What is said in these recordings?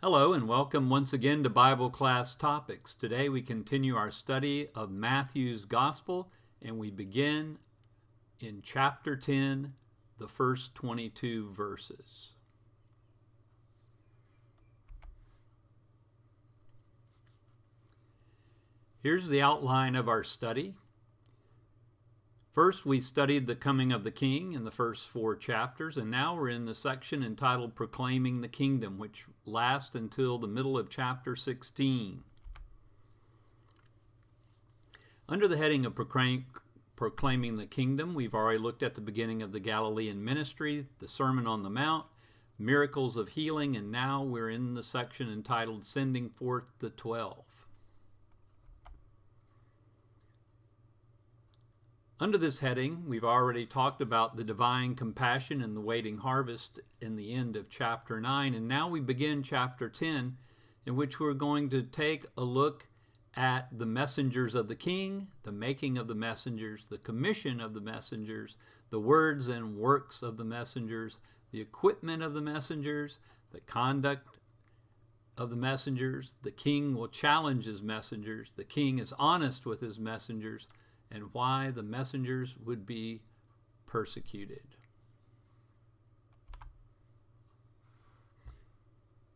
Hello and welcome once again to Bible Class Topics. Today we continue our study of Matthew's Gospel and we begin in chapter 10, the first 22 verses. Here's the outline of our study. First, we studied the coming of the King in the first 4 chapters, and now we're in the section entitled Proclaiming the Kingdom, which lasts until the middle of chapter 16. Under the heading of Proclaiming the Kingdom, we've already looked at the beginning of the Galilean ministry, the Sermon on the Mount, miracles of healing, and now we're in the section entitled Sending Forth the 12. Under this heading, we've already talked about the divine compassion and the waiting harvest in the end of chapter 9, and now we begin chapter 10, in which we're going to take a look at the messengers of the King, the making of the messengers, the commission of the messengers, the words and works of the messengers, the equipment of the messengers, the conduct of the messengers. The King will challenge his messengers. The King is honest with his messengers, and why the messengers would be persecuted.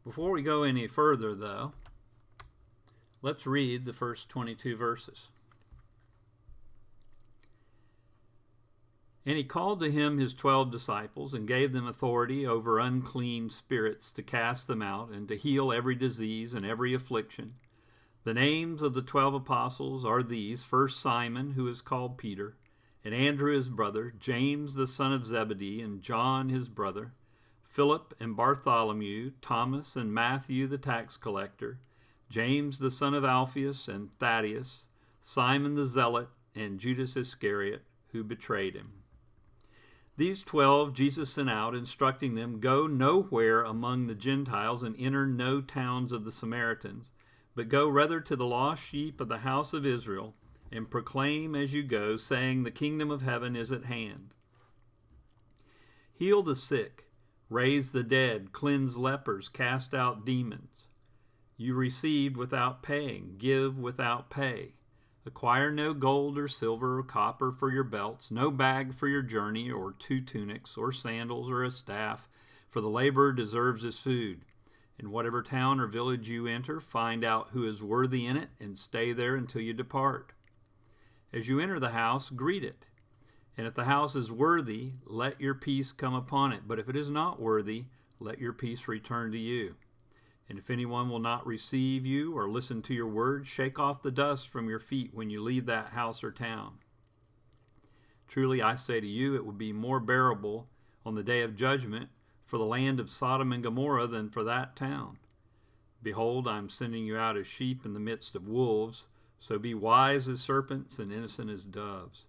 Before we go any further, though, let's read the first 22 verses. And he called to him his 12 disciples and gave them authority over unclean spirits to cast them out and to heal every disease and every affliction. The names of the 12 apostles are these: first Simon, who is called Peter, and Andrew his brother, James the son of Zebedee, and John his brother, Philip and Bartholomew, Thomas and Matthew the tax collector, James the son of Alphaeus and Thaddeus, Simon the zealot, and Judas Iscariot, who betrayed him. These 12 Jesus sent out, instructing them, "Go nowhere among the Gentiles and enter no towns of the Samaritans, but go rather to the lost sheep of the house of Israel, and proclaim as you go, saying, the kingdom of heaven is at hand. Heal the sick, raise the dead, cleanse lepers, cast out demons. You received without paying, give without pay. Acquire no gold or silver or copper for your belts, no bag for your journey, or 2 tunics, or sandals, or a staff, for the laborer deserves his food. In whatever town or village you enter, find out who is worthy in it, and stay there until you depart. As you enter the house, greet it. And if the house is worthy, let your peace come upon it. But if it is not worthy, let your peace return to you. And if anyone will not receive you or listen to your words, shake off the dust from your feet when you leave that house or town. Truly I say to you, it will be more bearable on the day of judgment for the land of Sodom and Gomorrah than for that town. Behold, I am sending you out as sheep in the midst of wolves, so be wise as serpents and innocent as doves.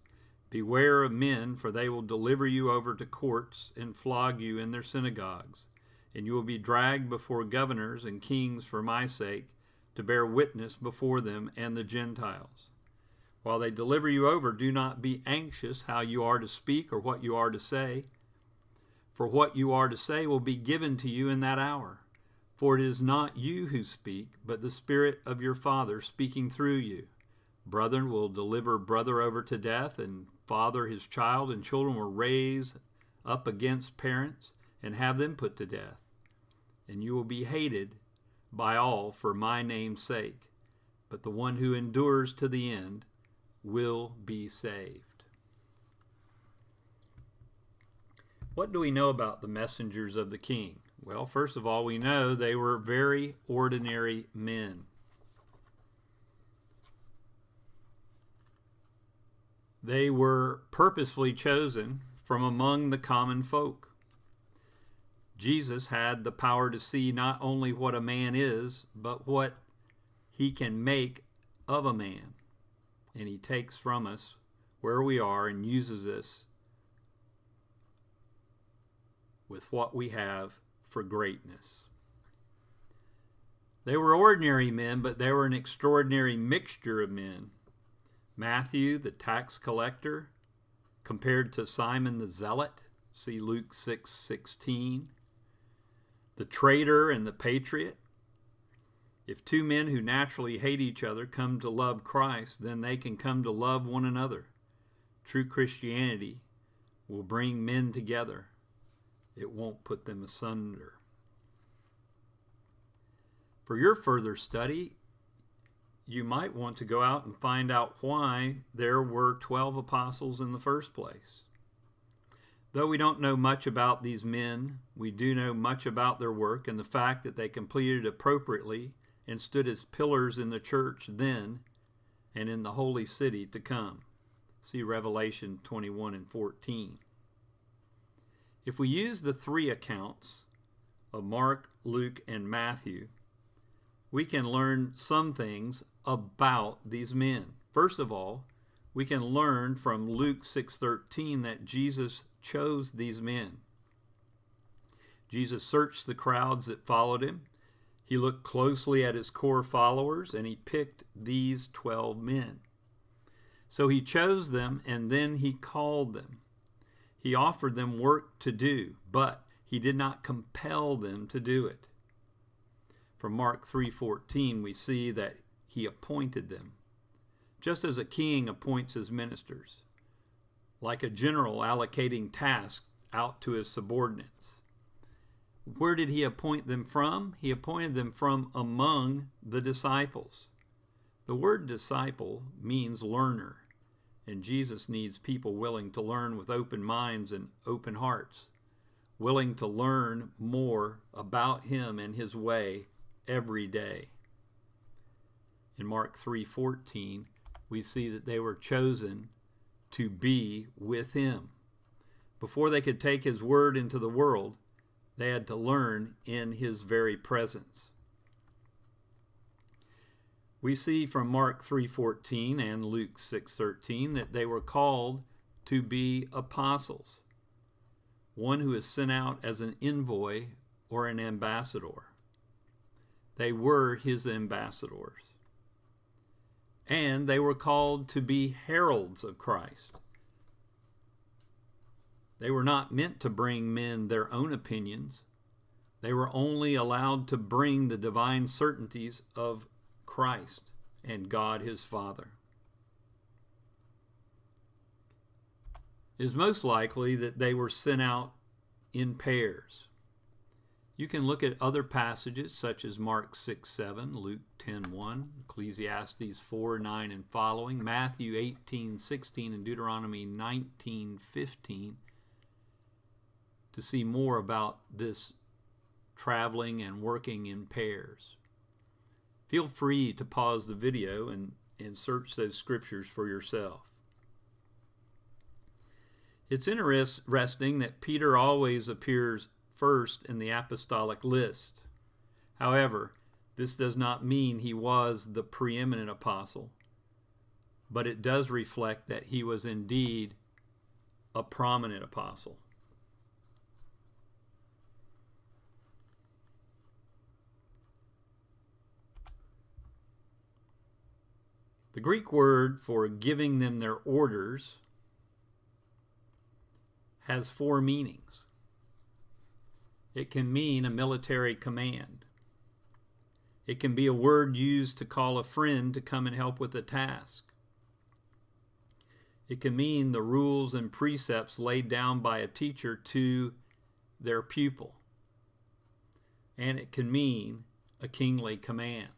Beware of men, for they will deliver you over to courts and flog you in their synagogues, and you will be dragged before governors and kings for my sake, to bear witness before them and the Gentiles. While they deliver you over, do not be anxious how you are to speak or what you are to say, for what you are to say will be given to you in that hour. For it is not you who speak, but the Spirit of your Father speaking through you. Brother will deliver brother over to death, and father his child, and children will raise up against parents and have them put to death. And you will be hated by all for my name's sake, but the one who endures to the end will be saved." What do we know about the messengers of the King? Well, first of all, we know they were very ordinary men. They were purposefully chosen from among the common folk. Jesus had the power to see not only what a man is, but what he can make of a man. And he takes from us where we are and uses us with what we have for greatness. They were ordinary men, but they were an extraordinary mixture of men. Matthew, the tax collector, compared to Simon the zealot, see Luke 6:16. The traitor and the patriot, If two men who naturally hate each other come to love Christ, then they can come to love one another. True Christianity will bring men together. It won't put them asunder. For your further study, you might want to go out and find out why there were 12 apostles in the first place. Though we don't know much about these men, we do know much about their work and the fact that they completed appropriately and stood as pillars in the church then and in the holy city to come. See Revelation 21 and 14. If we use the three accounts of Mark, Luke, and Matthew, we can learn some things about these men. First of all, we can learn from Luke 6:13 that Jesus chose these men. Jesus searched the crowds that followed him. He looked closely at his core followers, and he picked these 12 men. So he chose them, and then he called them. He offered them work to do, but he did not compel them to do it. From Mark 3:14, we see that he appointed them, just as a king appoints his ministers, like a general allocating tasks out to his subordinates. Where did he appoint them from? He appointed them from among the disciples. The word disciple means learner, and Jesus needs people willing to learn with open minds and open hearts, willing to learn more about him and his way every day. In Mark 3:14, we see that they were chosen to be with him. Before they could take his word into the world, they had to learn in his very presence. We see from Mark 3:14 and Luke 6:13 that they were called to be apostles, one who is sent out as an envoy or an ambassador. They were his ambassadors. And they were called to be heralds of Christ. They were not meant to bring men their own opinions. They were only allowed to bring the divine certainties of Christ and God his Father. It is most likely that they were sent out in pairs. You can look at other passages such as Mark 6:7, Luke 10:1, Ecclesiastes 4:9 and following, Matthew 18:16, and Deuteronomy 19:15 to see more about this traveling and working in pairs. Feel free to pause the video and search those scriptures for yourself. It's interesting that Peter always appears first in the apostolic list. However, this does not mean he was the preeminent apostle, but it does reflect that he was indeed a prominent apostle. The Greek word for giving them their orders has four meanings. It can mean a military command. It can be a word used to call a friend to come and help with a task. It can mean the rules and precepts laid down by a teacher to their pupil. And it can mean a kingly command.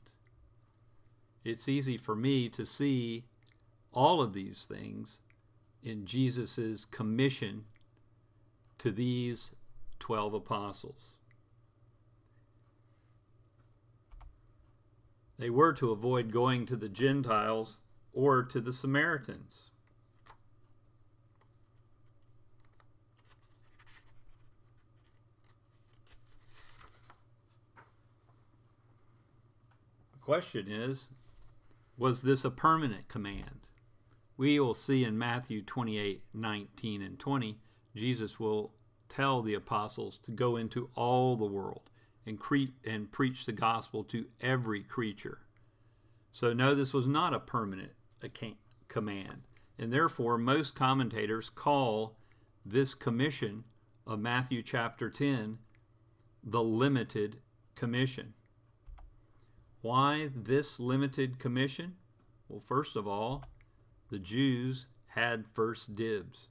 It's easy for me to see all of these things in Jesus' commission to these 12 apostles. They were to avoid going to the Gentiles or to the Samaritans. The question is, was this a permanent command? We will see in Matthew 28:19 and 20, Jesus will tell the apostles to go into all the world and preach the gospel to every creature. So no, this was not a permanent command. And therefore, most commentators call this commission of Matthew chapter 10 the limited commission. Why this limited commission? Well, first of all, the Jews had first dibs.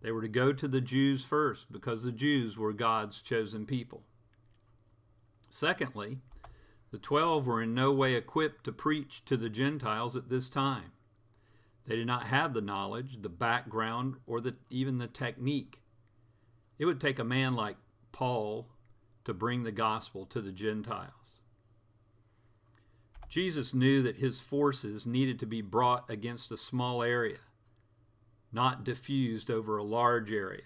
They were to go to the Jews first because the Jews were God's chosen people. Secondly, the 12 were in no way equipped to preach to the Gentiles at this time. They did not have the knowledge, the background, or even the technique. It would take a man like Paul to bring the gospel to the Gentiles. Jesus knew that his forces needed to be brought against a small area, not diffused over a large area.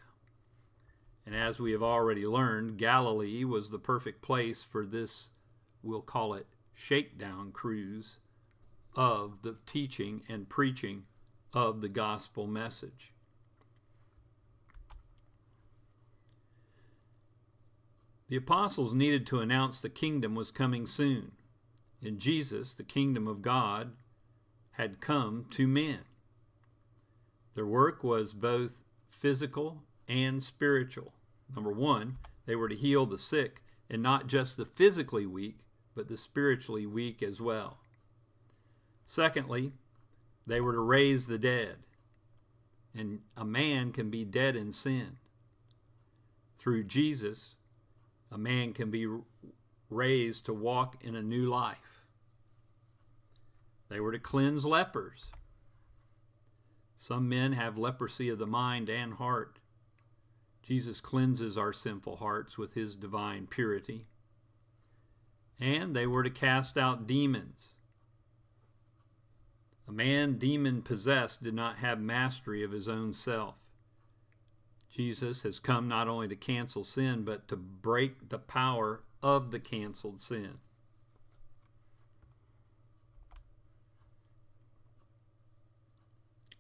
And as we have already learned, Galilee was the perfect place for this, we'll call it, shakedown cruise of the teaching and preaching of the gospel message. The apostles needed to announce the kingdom was coming soon. In Jesus, the kingdom of God had come to men. Their work was both physical and spiritual. Number one, they were to heal the sick, and not just the physically weak, but the spiritually weak as well. Secondly, they were to raise the dead. And a man can be dead in sin. Through Jesus, a man can be raised to walk in a new life. They were to cleanse lepers. Some men have leprosy of the mind and heart. Jesus cleanses our sinful hearts with his divine purity. And they were to cast out demons. A man demon-possessed did not have mastery of his own self. Jesus has come not only to cancel sin, but to break the power of the canceled sin.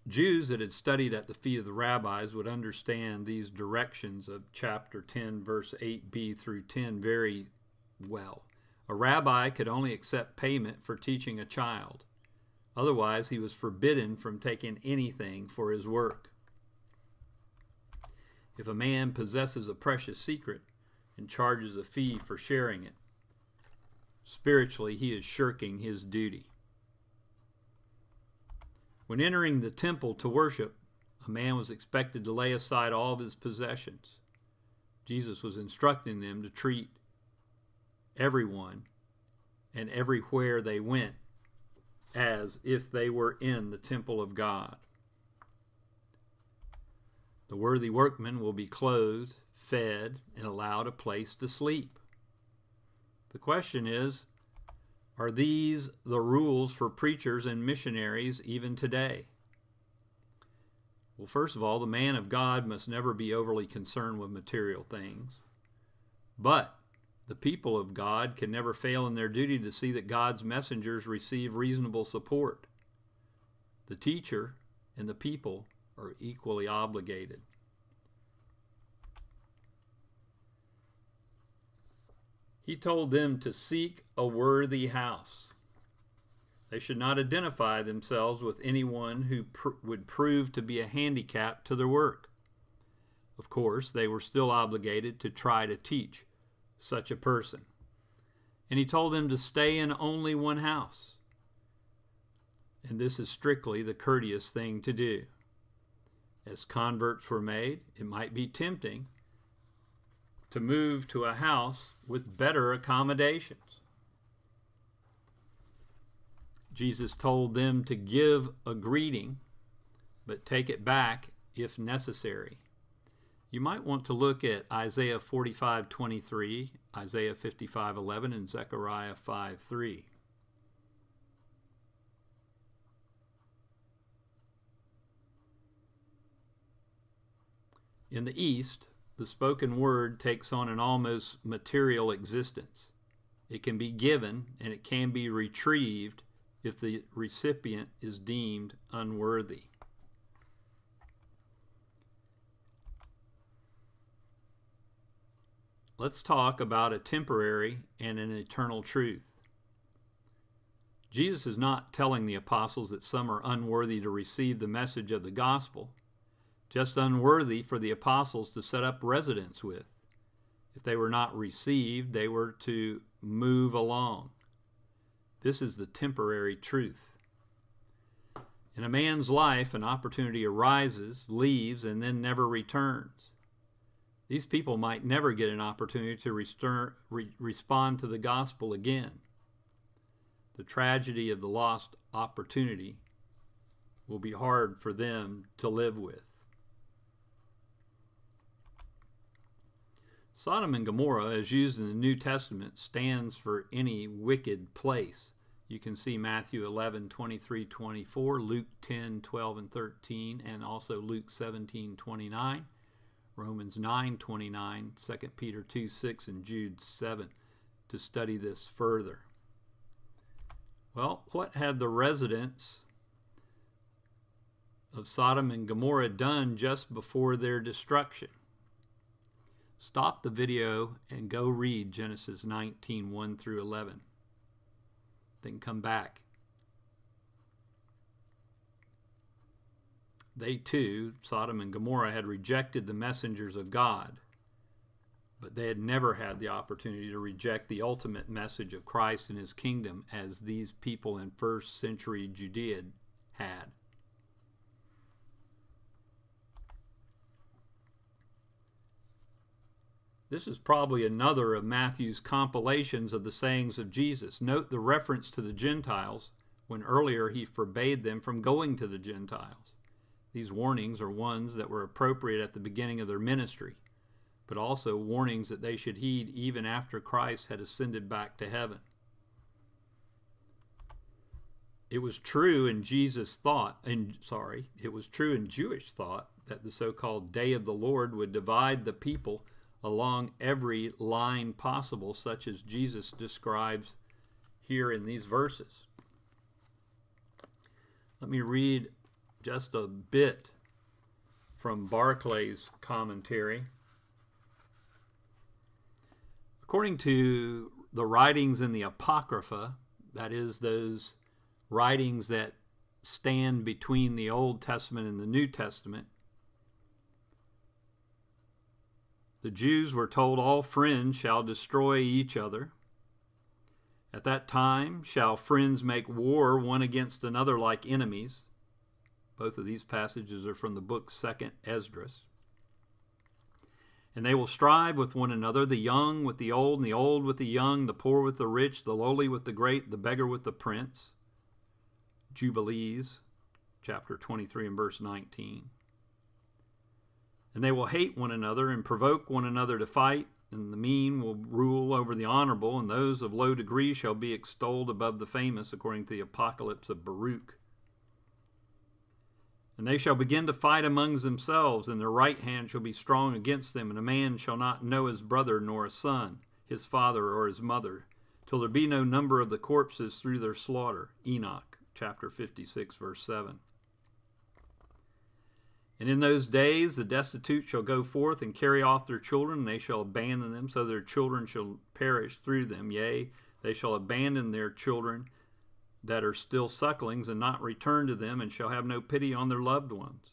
Jews that had studied at the feet of the rabbis would understand these directions of chapter 10, verse 8b through 10 very well. A rabbi could only accept payment for teaching a child. Otherwise, he was forbidden from taking anything for his work. If a man possesses a precious secret and charges a fee for sharing it, spiritually he is shirking his duty. When entering the temple to worship, a man was expected to lay aside all of his possessions. Jesus was instructing them to treat everyone and everywhere they went as if they were in the temple of God. The worthy workman will be clothed, fed, and allowed a place to sleep. The question is, are these the rules for preachers and missionaries even today? Well, first of all, the man of God must never be overly concerned with material things. But the people of God can never fail in their duty to see that God's messengers receive reasonable support. The teacher and the people are equally obligated. He told them to seek a worthy house. They should not identify themselves with anyone who would prove to be a handicap to their work. Of course, they were still obligated to try to teach such a person. And he told them to stay in only one house. And this is strictly the courteous thing to do. As converts were made, it might be tempting to move to a house with better accommodations. Jesus told them to give a greeting, but take it back if necessary. You might want to look at Isaiah 45:23, Isaiah 55:11, and Zechariah 5:3. In the East, the spoken word takes on an almost material existence. It can be given and it can be retrieved if the recipient is deemed unworthy. Let's talk about a temporary and an eternal truth. Jesus is not telling the apostles that some are unworthy to receive the message of the gospel, just unworthy for the apostles to set up residence with. If they were not received, they were to move along. This is the temporary truth. In a man's life, an opportunity arises, leaves, and then never returns. These people might never get an opportunity to respond to the gospel again. The tragedy of the lost opportunity will be hard for them to live with. Sodom and Gomorrah, as used in the New Testament, stands for any wicked place. You can see Matthew 11:23-24, Luke 10:12 and 13, and also Luke 17:29, Romans 9:29, 2 Peter 2:6, and Jude 7 to study this further. Well, what had the residents of Sodom and Gomorrah done just before their destruction? Stop the video and go read Genesis 19:1-11. Then come back. They too, Sodom and Gomorrah, had rejected the messengers of God, but they had never had the opportunity to reject the ultimate message of Christ and his kingdom as these people in first century Judea had. This is probably another of Matthew's compilations of the sayings of Jesus. Note the reference to the Gentiles when earlier he forbade them from going to the Gentiles. These warnings are ones that were appropriate at the beginning of their ministry, but also warnings that they should heed even after Christ had ascended back to heaven. It was true in Jewish thought that the so-called Day of the Lord would divide the people along every line possible, such as Jesus describes here in these verses. Let me read just a bit from Barclay's commentary. According to the writings in the Apocrypha, that is, those writings that stand between the Old Testament and the New Testament, the Jews were told all friends shall destroy each other. At that time shall friends make war one against another like enemies. Both of these passages are from the book 2nd Esdras. And they will strive with one another, the young with the old, and the old with the young, the poor with the rich, the lowly with the great, the beggar with the prince. Jubilees, chapter 23 and verse 19. And they will hate one another and provoke one another to fight, and the mean will rule over the honorable, and those of low degree shall be extolled above the famous, according to the Apocalypse of Baruch. And they shall begin to fight among themselves, and their right hand shall be strong against them, and a man shall not know his brother nor his son, his father or his mother, till there be no number of the corpses through their slaughter. Enoch, chapter 56, verse 7. And in those days the destitute shall go forth and carry off their children, and they shall abandon them, so their children shall perish through them. Yea, they shall abandon their children that are still sucklings, and not return to them, and shall have no pity on their loved ones.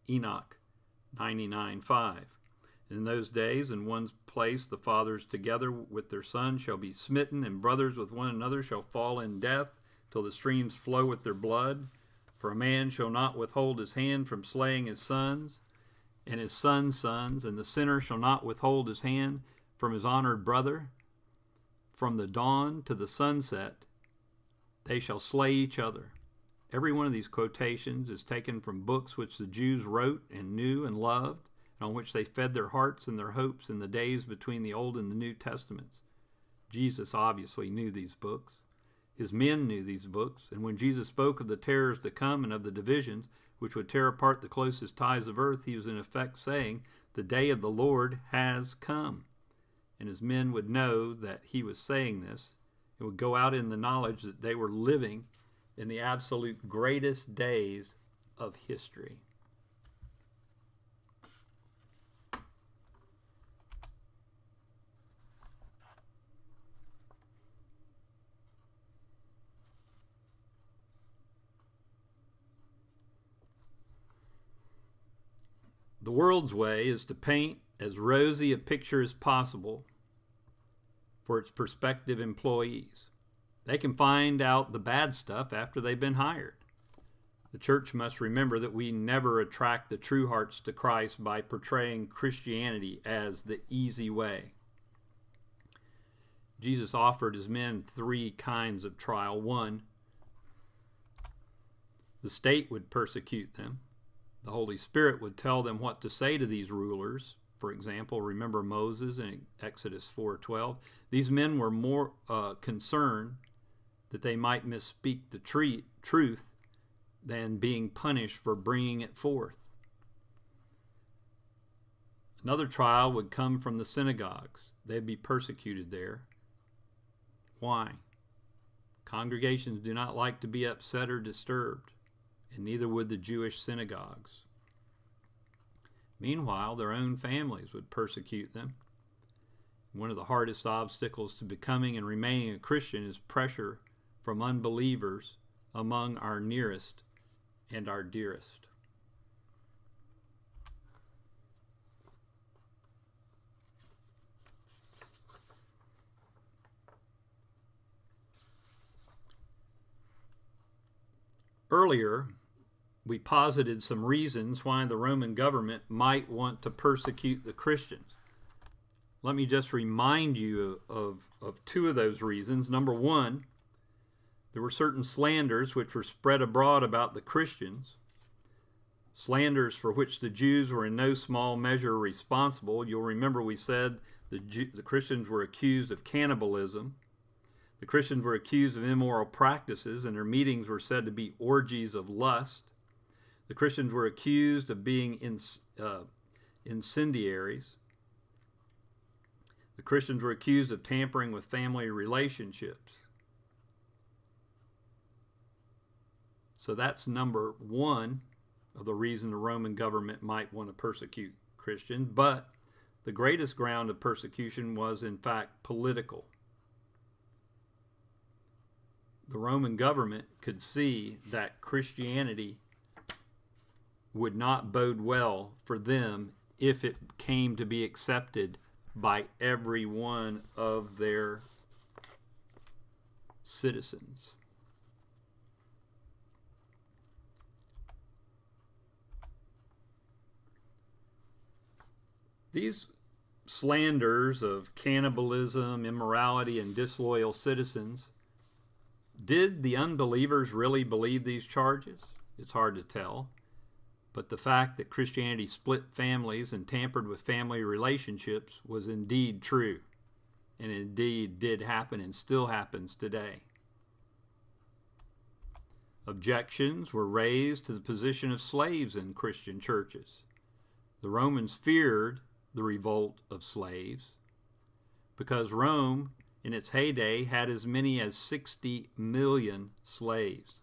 Enoch 99:5. In those days, in one place, the fathers together with their sons shall be smitten, and brothers with one another shall fall in death, till the streams flow with their blood. For a man shall not withhold his hand from slaying his sons, and his sons' sons, and the sinner shall not withhold his hand from his honored brother. From the dawn to the sunset, they shall slay each other. Every one of these quotations is taken from books which the Jews wrote and knew and loved, and on which they fed their hearts and their hopes in the days between the Old and the New Testaments. Jesus obviously knew these books. His men knew these books, and when Jesus spoke of the terrors to come and of the divisions which would tear apart the closest ties of earth, he was in effect saying, the day of the Lord has come. And his men would know that he was saying this. It would go out in the knowledge that they were living in the absolute greatest days of history. The world's way is to paint as rosy a picture as possible for its prospective employees. They can find out the bad stuff after they've been hired. The church must remember that we never attract the true hearts to Christ by portraying Christianity as the easy way. Jesus offered his men 3 kinds of trial. 1, the state would persecute them. The Holy Spirit would tell them what to say to these rulers. For example, remember Moses in Exodus 4:12. These men were more concerned that they might misspeak the truth than being punished for bringing it forth. Another trial would come from the synagogues. They'd be persecuted there. Why? Congregations do not like to be upset or disturbed, and neither would the Jewish synagogues. Meanwhile, their own families would persecute them. One of the hardest obstacles to becoming and remaining a Christian is pressure from unbelievers among our nearest and our dearest. Earlier, we posited some reasons why the Roman government might want to persecute the Christians. Let me just remind you of 2 of those reasons. Number 1, there were certain slanders which were spread abroad about the Christians, slanders for which the Jews were in no small measure responsible. You'll remember we said the Christians were accused of cannibalism. The Christians were accused of immoral practices, and their meetings were said to be orgies of lust. The Christians were accused of being incendiaries. The Christians were accused of tampering with family relationships. So that's number 1 of the reason the Roman government might want to persecute Christians. But the greatest ground of persecution was, in fact, political. The Roman government could see that Christianity would not bode well for them if it came to be accepted by every one of their citizens. These slanders of cannibalism, immorality, and disloyal citizens, did the unbelievers really believe these charges? It's hard to tell. But the fact that Christianity split families and tampered with family relationships was indeed true, and indeed did happen and still happens today. Objections were raised to the position of slaves in Christian churches. The Romans feared the revolt of slaves because Rome, in its heyday, had as many as 60 million slaves.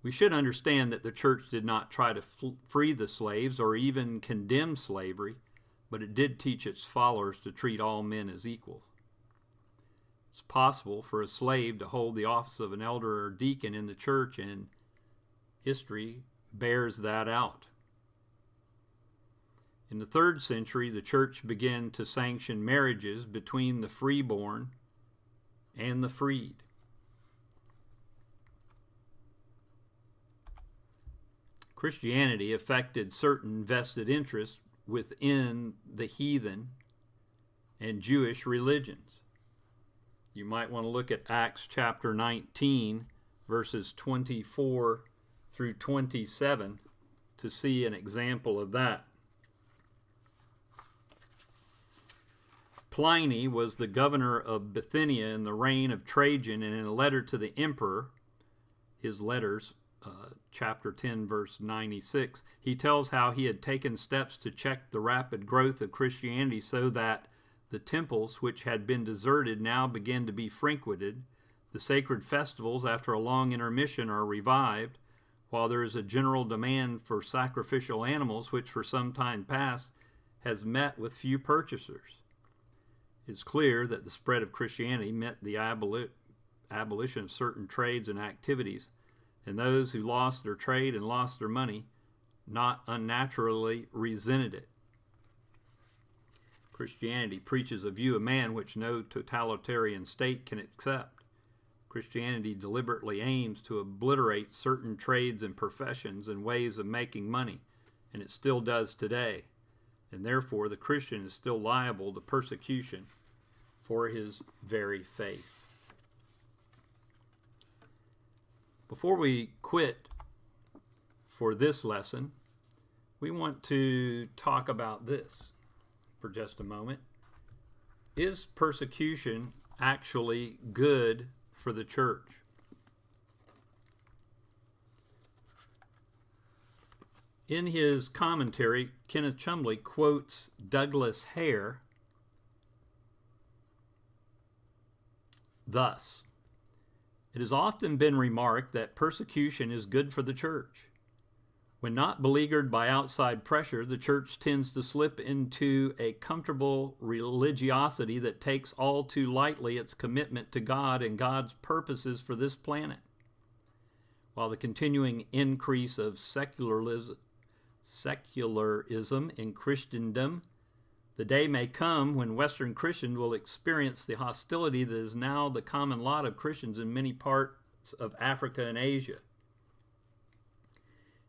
We should understand that the church did not try to free the slaves or even condemn slavery, but it did teach its followers to treat all men as equals. It's possible for a slave to hold the office of an elder or deacon in the church, and history bears that out. In the 3rd century, the church began to sanction marriages between the freeborn and the freed. Christianity affected certain vested interests within the heathen and Jewish religions. You might want to look at Acts chapter 19, verses 24 through 27 to see an example of that. Pliny was the governor of Bithynia in the reign of Trajan, and in a letter to the emperor, his letters, chapter 10, verse 96, he tells how he had taken steps to check the rapid growth of Christianity so that the temples, which had been deserted, now began to be frequented. The sacred festivals, after a long intermission, are revived, while there is a general demand for sacrificial animals, which for some time past has met with few purchasers. It's clear that the spread of Christianity meant the abolition of certain trades and activities, and those who lost their trade and lost their money not unnaturally resented it. Christianity preaches a view of man which no totalitarian state can accept. Christianity deliberately aims to obliterate certain trades and professions and ways of making money, and it still does today. And therefore, the Christian is still liable to persecution for his very faith. Before we quit for this lesson, we want to talk about this for just a moment. Is persecution actually good for the church? In his commentary, Kenneth Chumbley quotes Douglas Hare thus: "It has often been remarked that persecution is good for the church. When not beleaguered by outside pressure, the church tends to slip into a comfortable religiosity that takes all too lightly its commitment to God and God's purposes for this planet. While the continuing increase of secularism in Christendom, the day may come when Western Christians will experience the hostility that is now the common lot of Christians in many parts of Africa and Asia.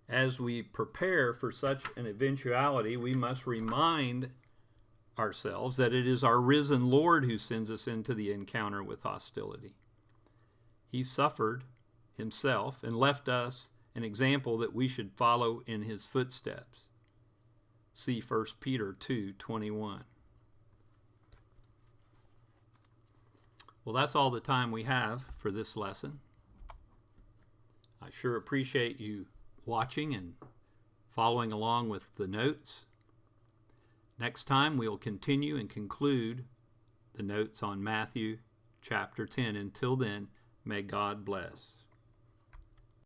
As we prepare for such an eventuality, we must remind ourselves that it is our risen Lord who sends us into the encounter with hostility. He suffered himself and left us an example that we should follow in his footsteps. See 1 Peter 2:21. Well, that's all the time we have for this lesson. I sure appreciate you watching and following along with the notes. Next time we'll continue and conclude the notes on Matthew chapter 10. Until then, may God bless.